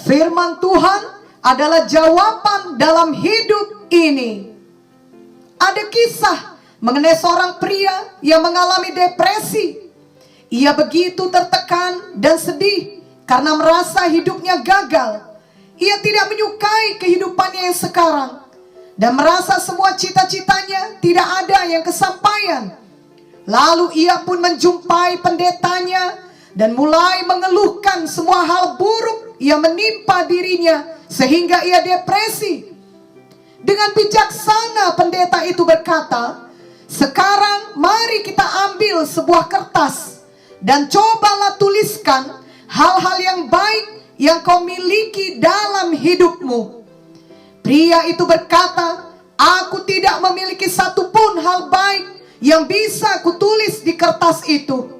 Firman Tuhan adalah jawaban dalam hidup ini. Ada kisah mengenai seorang pria yang mengalami depresi. Ia begitu tertekan dan sedih karena merasa hidupnya gagal. Ia tidak menyukai kehidupannya yang sekarang dan merasa semua cita-citanya tidak ada yang kesampaian. Lalu ia pun menjumpai pendetanya dan mulai mengeluhkan semua hal buruk yang menimpa dirinya sehingga ia depresi. Dengan bijaksana pendeta itu berkata, "Sekarang mari kita ambil sebuah kertas dan cobalah tuliskan hal-hal yang baik yang kau miliki dalam hidupmu." Pria itu berkata, "Aku tidak memiliki satupun hal baik yang bisa kutulis di kertas itu."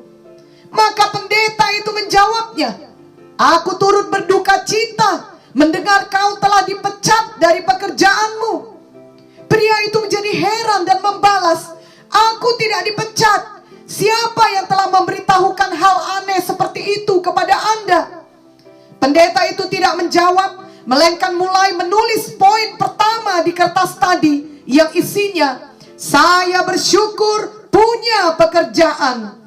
Maka pendeta itu menjawabnya, "Aku turut berduka cita mendengar kau telah dipecat dari pekerjaanmu." Pria itu menjadi heran dan membalas, "Aku tidak dipecat. Siapa yang telah memberitahukan hal aneh seperti itu kepada Anda?" Pendeta itu tidak menjawab, melainkan mulai menulis poin pertama di kertas tadi yang isinya, "Saya bersyukur punya pekerjaan."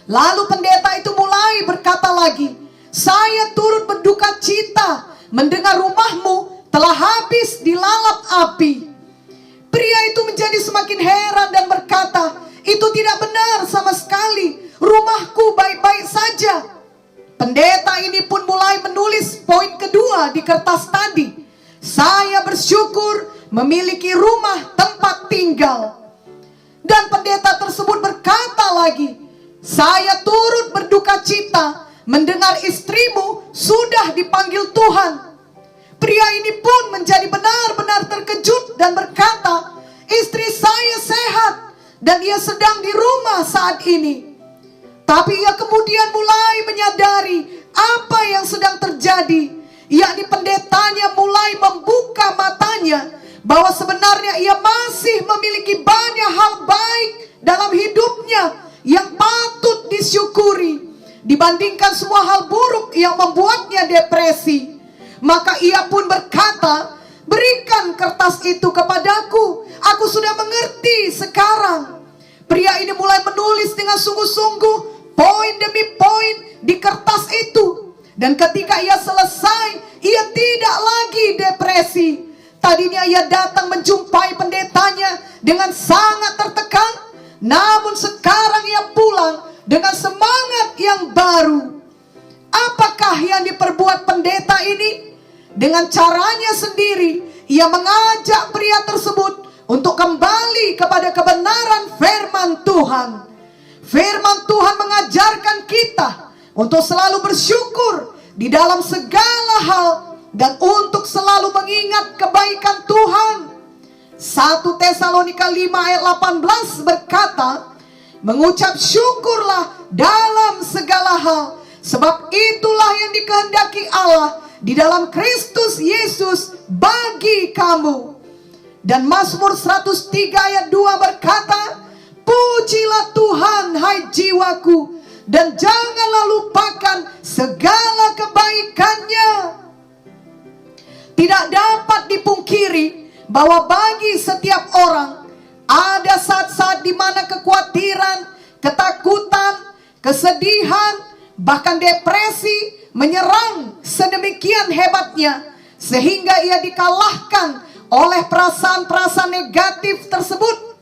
Lalu pendeta itu mulai berkata lagi, "Saya turut berduka cita mendengar rumahmu telah habis dilalap api." Pria itu menjadi semakin heran dan berkata, "Itu tidak benar sama sekali. Rumahku baik-baik saja." Pendeta ini pun mulai menulis poin kedua di kertas tadi, "Saya bersyukur memiliki rumah tempat tinggal." Dan pendeta tersebut berkata lagi, "Saya turut berduka cita mendengar istrimu sudah dipanggil Tuhan." Pria ini pun menjadi benar-benar terkejut dan berkata, "Istri saya sehat dan ia sedang di rumah saat ini." Tapi ia kemudian mulai menyadari apa yang sedang terjadi, yakni pendetanya mulai membuka matanya bahwa sebenarnya ia masih memiliki banyak hal baik dalam hidupnya yang patut disyukuri dibandingkan semua hal buruk yang membuatnya depresi. Maka ia pun berkata, "Berikan kertas itu kepadaku, aku sudah mengerti sekarang." Pria ini mulai menulis dengan sungguh-sungguh poin demi poin di kertas itu. Dan ketika ia selesai, ia tidak lagi depresi. Tadinya ia datang menjumpai pendetanya dengan sangat tertekan, namun sekarang ia pulang dengan semangat yang baru. Apakah yang diperbuat pendeta ini? Dengan caranya sendiri, ia mengajak pria tersebut untuk kembali kepada kebenaran firman Tuhan. Firman Tuhan mengajarkan kita untuk selalu bersyukur di dalam segala hal dan untuk selalu mengingat kebaikan Tuhan. 1 Tesalonika 5 ayat 18 berkata, "Mengucap syukurlah dalam segala hal, sebab itulah yang dikehendaki Allah di dalam Kristus Yesus bagi kamu." Dan Mazmur 103 ayat 2 berkata, "Pujilah Tuhan hai jiwaku, dan janganlah lupakan segala kebaikannya." Tidak dapat dipungkiri bahwa bagi setiap orang ada saat-saat di mana kekhawatiran, ketakutan, kesedihan, bahkan depresi menyerang sedemikian hebatnya sehingga ia dikalahkan oleh perasaan-perasaan negatif tersebut.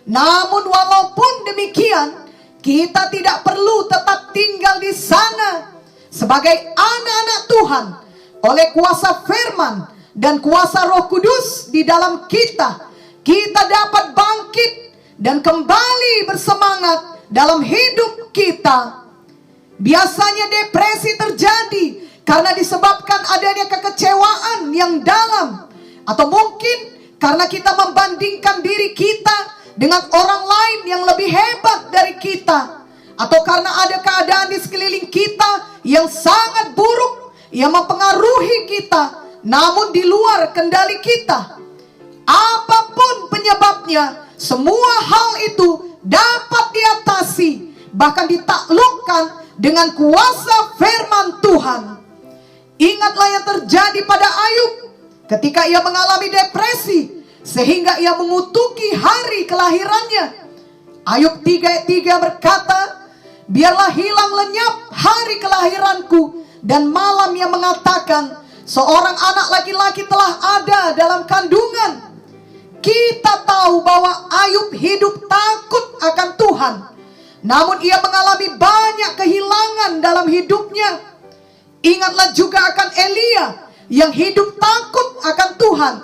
Namun walaupun demikian, kita tidak perlu tetap tinggal di sana. Sebagai anak-anak Tuhan, oleh kuasa firman dan kuasa Roh Kudus di dalam kita, kita dapat bangkit dan kembali bersemangat dalam hidup kita. Biasanya depresi terjadi karena disebabkan adanya kekecewaan yang dalam, atau mungkin karena kita membandingkan diri kita dengan orang lain yang lebih hebat dari kita, atau karena ada keadaan di sekeliling kita yang sangat buruk yang mempengaruhi kita namun di luar kendali kita. Apapun penyebabnya, semua hal itu dapat diatasi, bahkan ditaklukkan dengan kuasa firman Tuhan. Ingatlah yang terjadi pada Ayub ketika ia mengalami depresi sehingga ia mengutuki hari kelahirannya. Ayub 3:3 berkata, biarlah hilang lenyap hari kelahiranku, dan malam yang mengatakan seorang anak laki-laki telah ada dalam kandungan. Kita tahu bahwa Ayub hidup takut akan Tuhan, namun ia mengalami banyak kehilangan dalam hidupnya. Ingatlah juga akan Elia yang hidup takut akan Tuhan,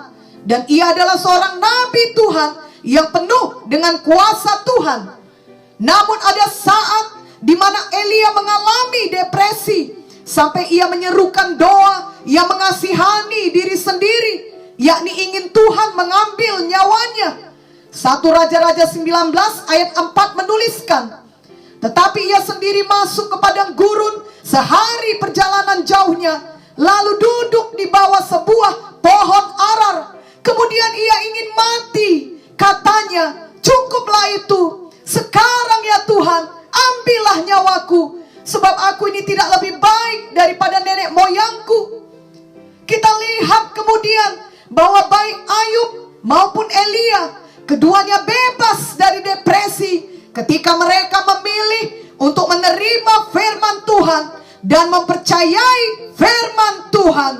dan ia adalah seorang nabi Tuhan yang penuh dengan kuasa Tuhan. Namun ada saat di mana Elia mengalami depresi sampai ia menyerukan doa yang mengasihani diri sendiri, yakni ingin Tuhan mengambil nyawanya. 1 Raja-Raja 19 ayat 4 menuliskan, tetapi ia sendiri masuk ke padang gurun sehari perjalanan jauhnya, lalu duduk di bawah sebuah pohon arar. Kemudian ia ingin mati. Katanya, cukuplah itu. Sekarang ya Tuhan, ambillah nyawaku, sebab aku ini tidak lebih baik daripada nenek moyangku. Kita lihat kemudian bahwa baik Ayub maupun Elia, keduanya bebas dari depresi ketika mereka memilih untuk menerima firman Tuhan dan mempercayai firman Tuhan.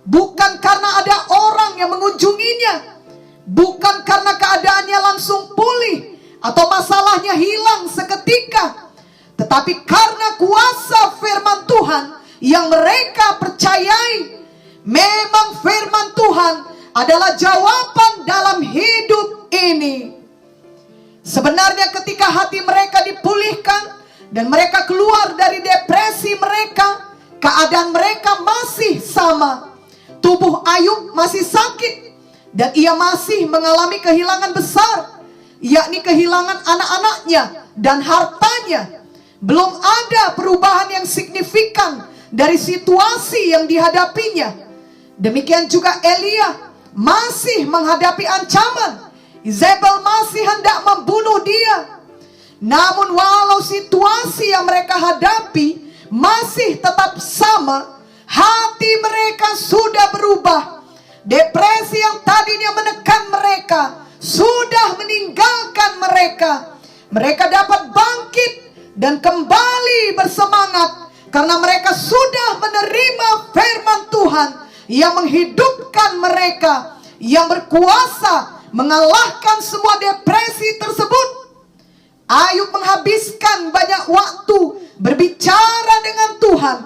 Bukan karena ada orang yang mengunjunginya, bukan karena keadaannya langsung pulih atau masalahnya hilang seketika, tetapi karena kuasa firman Tuhan yang mereka percayai. Memang firman Tuhan adalah jawaban dalam hidup ini. Sebenarnya ketika hati mereka dipulihkan dan mereka keluar dari depresi mereka, keadaan mereka masih sama. Tubuh Ayub masih sakit dan ia masih mengalami kehilangan besar, yakni kehilangan anak-anaknya dan hartanya. Belum ada perubahan yang signifikan dari situasi yang dihadapinya. Demikian juga Elia masih menghadapi ancaman. Izebel masih hendak membunuh dia. Namun walau situasi yang mereka hadapi masih tetap sama, hati mereka sudah berubah. Depresi yang tadinya menekan mereka sudah meninggalkan mereka. Mereka dapat bangkit dan kembali bersemangat karena mereka sudah menerima firman Tuhan yang menghidupkan mereka, yang berkuasa mengalahkan semua depresi tersebut. Ayub menghabiskan banyak waktu berbicara dengan Tuhan,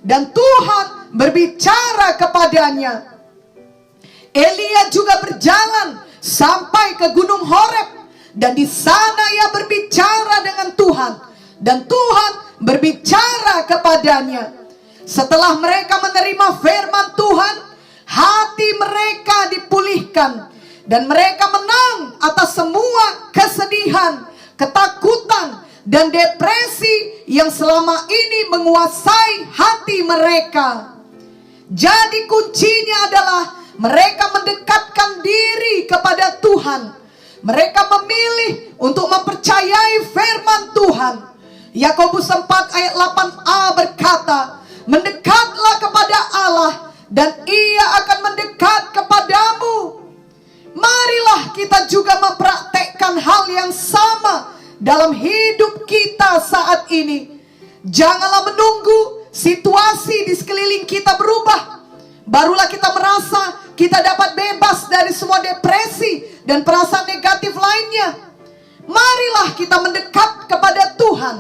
dan Tuhan berbicara kepadanya. Elia juga berjalan sampai ke Gunung Horeb, dan di sana ia berbicara dengan Tuhan, dan Tuhan berbicara kepadanya. Setelah mereka menerima firman Tuhan, hati mereka dipulihkan, dan mereka menang atas semua kesedihan, ketakutan, dan depresi yang selama ini menguasai hati mereka. Jadi kuncinya adalah mereka mendekatkan diri kepada Tuhan. Mereka memilih untuk mempercayai firman Tuhan. Yakobus 4 ayat 8a berkata, mendekatlah kepada Allah dan Ia akan mendekat kepadamu. Marilah kita juga mempraktekkan hal yang sama dalam hidup kita saat ini. Janganlah menunggu situasi di sekeliling kita berubah, barulah kita merasa kita dapat bebas dari semua depresi dan perasaan negatif lainnya. Marilah kita mendekat kepada Tuhan.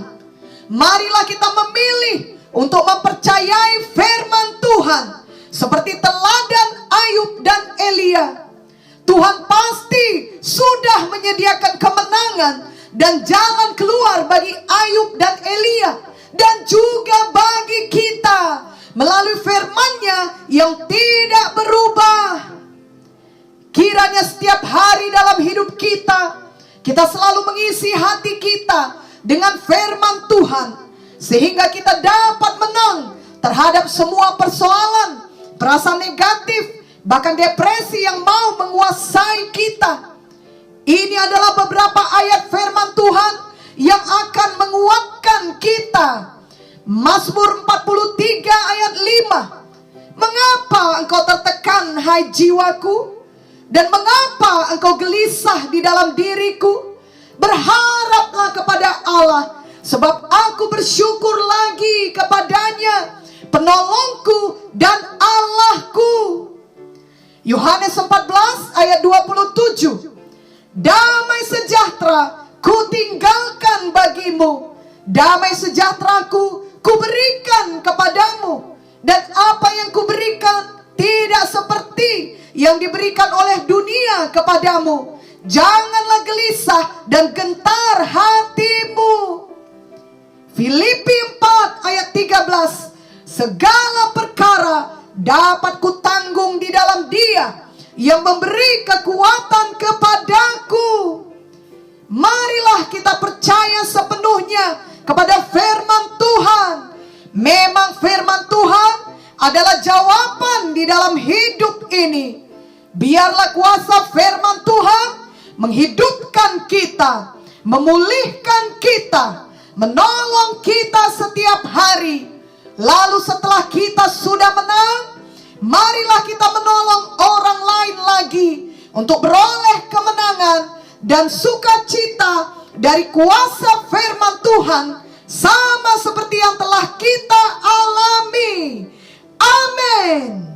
Marilah kita memilih untuk mempercayai firman Tuhan seperti teladan Ayub dan Elia. Tuhan pasti sudah menyediakan kemenangan dan jalan keluar bagi Ayub dan Elia, dan juga bagi kita melalui firman-Nya yang tidak berubah. Kiranya setiap hari dalam hidup kita, kita selalu mengisi hati kita dengan firman Tuhan, sehingga kita dapat menang terhadap semua persoalan, perasaan negatif, bahkan depresi yang mau menguasai kita. Ini adalah beberapa ayat firman Tuhan yang akan menguatkan kita. Mazmur 43 ayat 5. Mengapa engkau tertekan, hai jiwaku? Dan mengapa engkau gelisah di dalam diriku? Berharaplah kepada Allah, sebab aku bersyukur lagi kepadanya, penolongku dan Allahku. Yohanes 14 ayat 27. Damai sejahtera ku tinggalkan bagimu, damai sejahteraku ku berikan kepadamu. Dan apa yang kuberikan tidak seperti yang diberikan oleh dunia kepadamu. Janganlah gelisah dan gentar hatimu. Filipi 4 ayat 13. Segala perkara dapat kutanggung di dalam Dia yang memberi kekuatan kepadaku. Marilah kita percaya sepenuhnya kepada firman Tuhan. Memang firman Tuhan adalah jawaban di dalam hidup ini. Biarlah kuasa firman Tuhan menghidupkan kita, memulihkan kita, menolong kita setiap hari. Lalu setelah kita sudah menang, marilah kita menolong orang lain lagi untuk beroleh kemenangan dan sukacita dari kuasa firman Tuhan, sama seperti yang telah kita alami. Amin.